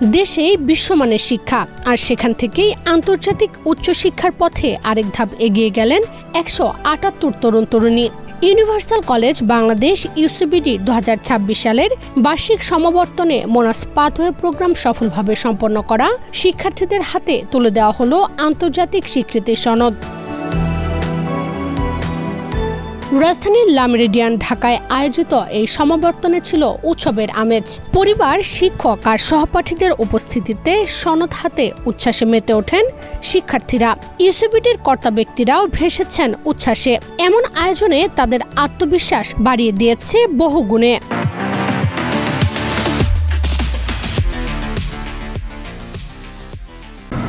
দেশেই বিশ্বমানের শিক্ষা, আর সেখান থেকেই আন্তর্জাতিক উচ্চশিক্ষার পথে আরেক ধাপ এগিয়ে গেলেন ১৭৮ তরুণ তরুণী। ইউনিভার্সাল কলেজ বাংলাদেশ ইউসিবিডি ২০২৬ সালের বার্ষিক সমাবর্তনে মোনাশ পাথওয়ে প্রোগ্রাম সফলভাবে সম্পন্ন করা শিক্ষার্থীদের হাতে তুলে দেওয়া হলো আন্তর্জাতিক স্বীকৃতির সনদ। রাজধানীর লা মেরিডিয়ান ঢাকায় আয়োজিত এই সমাবর্তনে ছিল উৎসবের আমেজ। পরিবার, শিক্ষক আর সহপাঠীদের উপস্থিতিতে সনদ হাতে উচ্ছ্বাসে মেতে ওঠেন শিক্ষার্থীরা। ইউসিবিডির কর্তা ব্যক্তিরাও ভেসেছেন উচ্ছ্বাসে। এমন আয়োজনে তাদের আত্মবিশ্বাস বাড়িয়ে দিয়েছে বহুগুণে।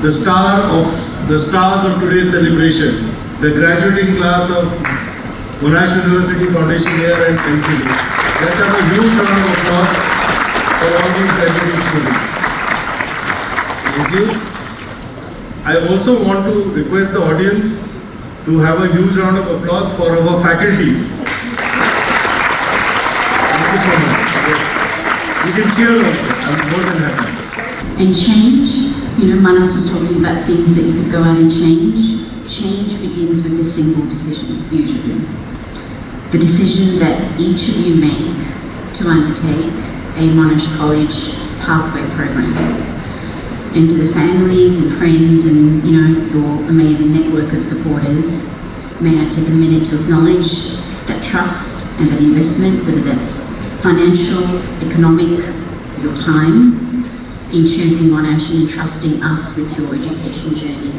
The stars of today's celebration, the graduating class of Monash University Foundation here at MCD. Let's have a huge round of applause for all these graduating students. Thank you. I also want to request the audience to have a huge round of applause for our faculties. Thank you so much. You can cheer also. I'm more than happy. And change, Manas was talking about things that you could go out and change. Change begins with a single decision, usually. The decision that each of you make to undertake a Monash College pathway program. And to the families and friends and, your amazing network of supporters, may I take a minute to acknowledge that trust and that investment, whether that's financial, economic, your time, in choosing Monash and entrusting us with your education journey.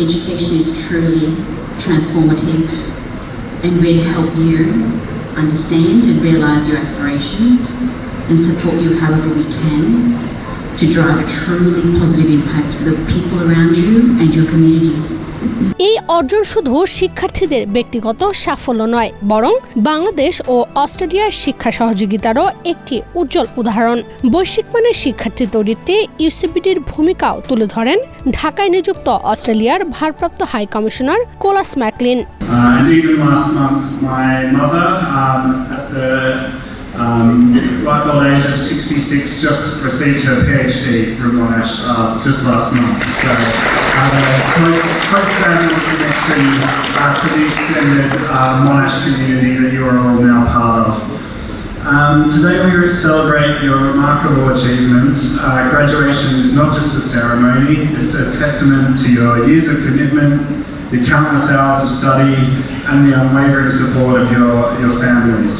Education is truly transformative, and we're to help you understand and realise your aspirations and support you however we can to drive a truly positive impact for the people around you and your communities. এই অর্জন শুধু শিক্ষার্থীদের ব্যক্তিগত সাফল্য নয়, বরং বাংলাদেশ ও অস্ট্রেলিয়ার শিক্ষা সহযোগিতারও একটি উজ্জ্বল উদাহরণ। বৈশ্বিক মানের শিক্ষার্থী তৈরিতে ইউসিবিডির ভূমিকাও তুলে ধরেন ঢাকায় নিযুক্ত অস্ট্রেলিয়ার ভারপ্রাপ্ত হাই কমিশনার কোলাস McLean. Ripe old age of 66, just received her PhD from Monash just last month. So, close family connection to the extended Monash community that you are all now part of. Today we celebrate your remarkable achievements. Graduation is not just a ceremony, it's a testament to your years of commitment, the countless hours of study, and the unwavering support of your families.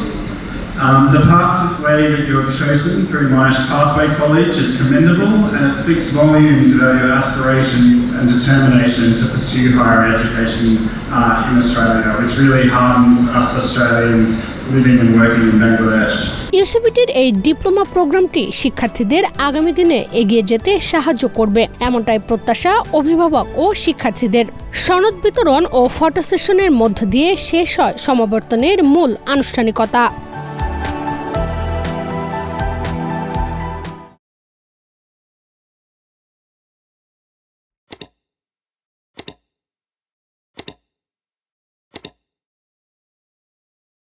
The pathway that you have chosen through Monash Pathway College is commendable, and it speaks volumes about your aspirations and determination to pursue higher education in Australia, which really heartens us Australians living and working in Bangladesh. ইউসিবিডির এই diploma প্রোগ্রামটি শিক্ষার্থীদের আগামী দিনে এগিয়ে যেতে সাহায্য করবে, এমনটাই প্রত্যাশা অভিভাবক ও শিক্ষার্থীদের। সনদ বিতরণ ও ফটো সেশনের মধ্য দিয়ে শেষ হয় সমাবর্তনের মূল আনুষ্ঠানিকতা।